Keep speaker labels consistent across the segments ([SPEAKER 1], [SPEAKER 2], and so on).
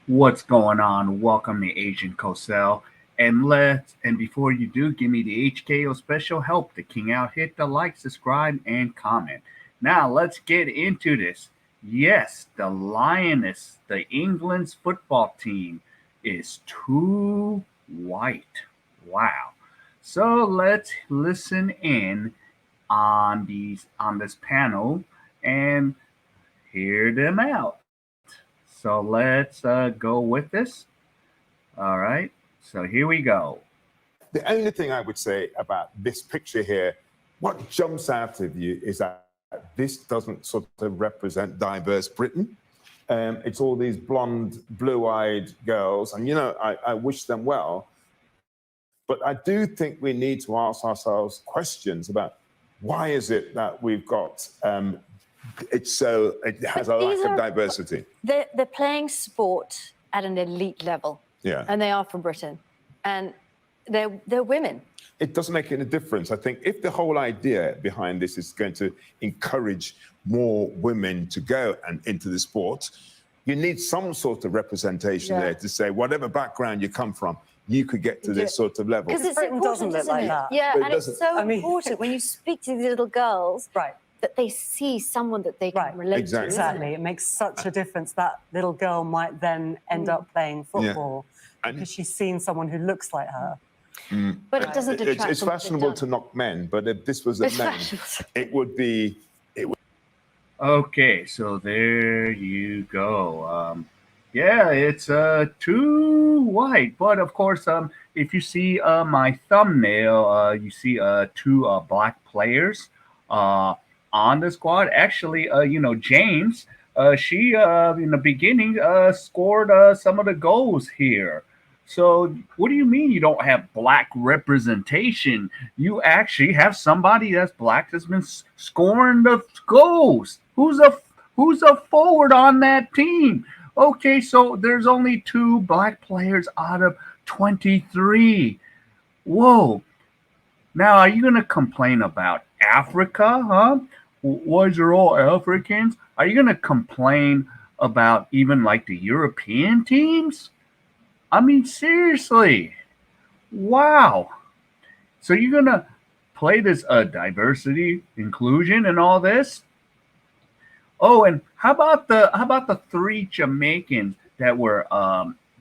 [SPEAKER 1] What's going on? Welcome to Agent Cosell. And before you do, give me the HKO special help the king out. Hit the like, subscribe, and comment. Now let's get into this. Yes, the lioness, the England's football team, is too white. Wow. So let's listen in on this panel and hear them out. So let's go with this. All right. So here we go.
[SPEAKER 2] The only thing I would say about this picture here, what jumps out of you is that this doesn't sort of represent diverse Britain. It's all these blonde, blue-eyed girls, and I wish them well. But I do think we need to ask ourselves questions about why is it that we've got it has a lack of diversity.
[SPEAKER 3] They're playing sport at an elite level.
[SPEAKER 2] Yeah.
[SPEAKER 3] And they are from Britain. And they're women.
[SPEAKER 2] It doesn't make any difference. I think if the whole idea behind this is going to encourage more women to go and into the sport, you need some sort of representation there to say, whatever background you come from, you could get to this sort of level.
[SPEAKER 3] Because it's
[SPEAKER 4] Britain
[SPEAKER 3] important,
[SPEAKER 4] doesn't look like that.
[SPEAKER 3] Yeah,
[SPEAKER 2] But
[SPEAKER 3] and it's so important when you speak to these little girls that they see someone that they can relate to.
[SPEAKER 4] Exactly. It makes such a difference. That little girl might then end up playing football because she's seen someone who looks like her.
[SPEAKER 3] But it doesn't detract.
[SPEAKER 2] It's fashionable to knock men, but if this was a man, it would be.
[SPEAKER 1] Okay, so there you go. Yeah, it's too white, but of course, if you see my thumbnail, you see two black players on the squad. Actually, James, she in the beginning scored some of the goals here. So what do you mean you don't have black representation? You actually have somebody that's black that's been scoring the goals. Who's a forward on that team? Okay, so there's only two black players out of 23. Whoa. Now, are you going to complain about Africa, huh? Why is there all Africans? Are you going to complain about even like the European teams? I mean, seriously. Wow. So you're going to play this diversity, inclusion, and all this? Oh, and how about the three Jamaicans that were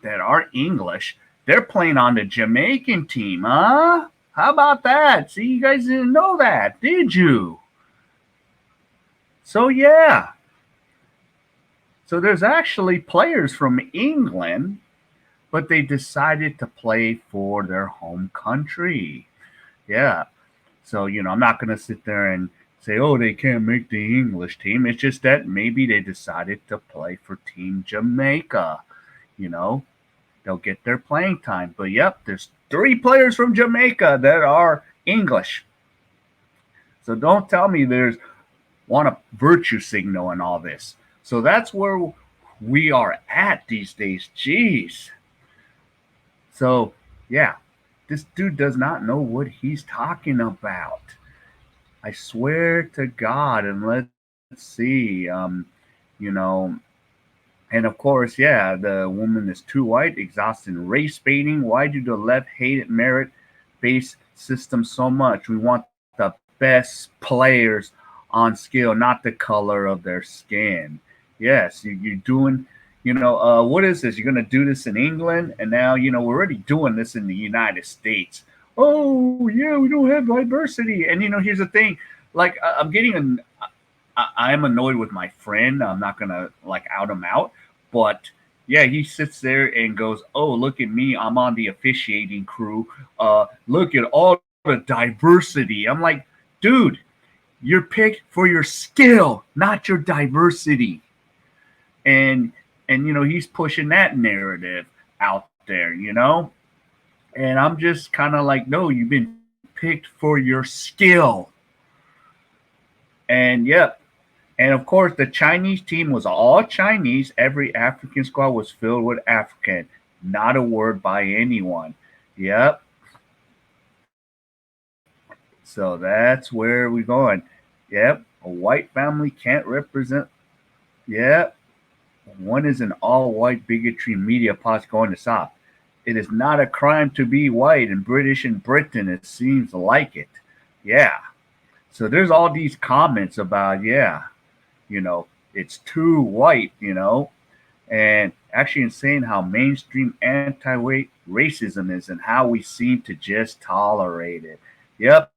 [SPEAKER 1] that are English? They're playing on the Jamaican team, huh? How about that? See, you guys didn't know that, did you? So yeah. So there's actually players from England, but they decided to play for their home country. Yeah. So, I'm not going to sit there and say, oh, they can't make the English team. It's just that maybe they decided to play for Team Jamaica. They'll get their playing time. But yep, there's three players from Jamaica that are English. So don't tell me there's want a virtue signal and all this. So that's where we are at these days. Jeez. So yeah, this dude does not know what he's talking about. I swear to God, and let's see, and of course, yeah, the woman is too white, exhausting race baiting. Why do the left hate merit-based system so much? We want the best players on skill, not the color of their skin. Yes, you're doing, what is this? You're going to do this in England, and now, we're already doing this in the United States. Oh yeah, we don't have diversity. And here's the thing, like I am annoyed with my friend. I'm not gonna out him out, but yeah, he sits there and goes, oh, look at me, I'm on the officiating crew. Look at all the diversity. I'm like, dude, you're picked for your skill, not your diversity. And he's pushing that narrative out there, And I'm just kind of like, no, you've been picked for your skill. And yep. And of course, the Chinese team was all Chinese. Every African squad was filled with African. Not a word by anyone. Yep. So that's where we're going. Yep. A white family can't represent. Yep. One is an all-white bigotry media posse going to stop. It is not a crime to be white, and British in Britain, it seems like it. Yeah. So there's all these comments about, yeah, it's too white, and actually insane how mainstream anti-white racism is and how we seem to just tolerate it. Yep,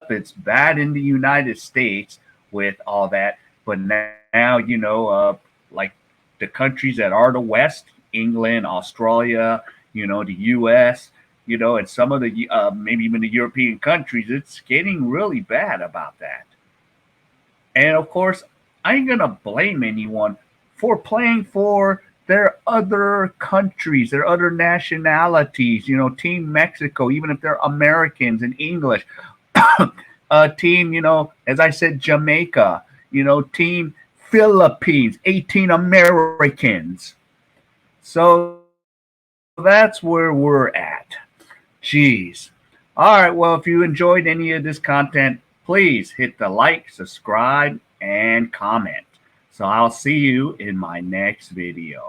[SPEAKER 1] it's bad in the United States with all that, but now, like the countries that are the West, England, Australia, the U.S., and some of the maybe even the European countries, it's getting really bad about that. And of course, I ain't gonna blame anyone for playing for their other countries, their other nationalities. Team Mexico, even if they're Americans and English. Team, as I said, Jamaica. Team Philippines, 18 Americans. So that's where we're at. Jeez. All right. Well, if you enjoyed any of this content, please hit the like, subscribe, and comment. So I'll see you in my next video.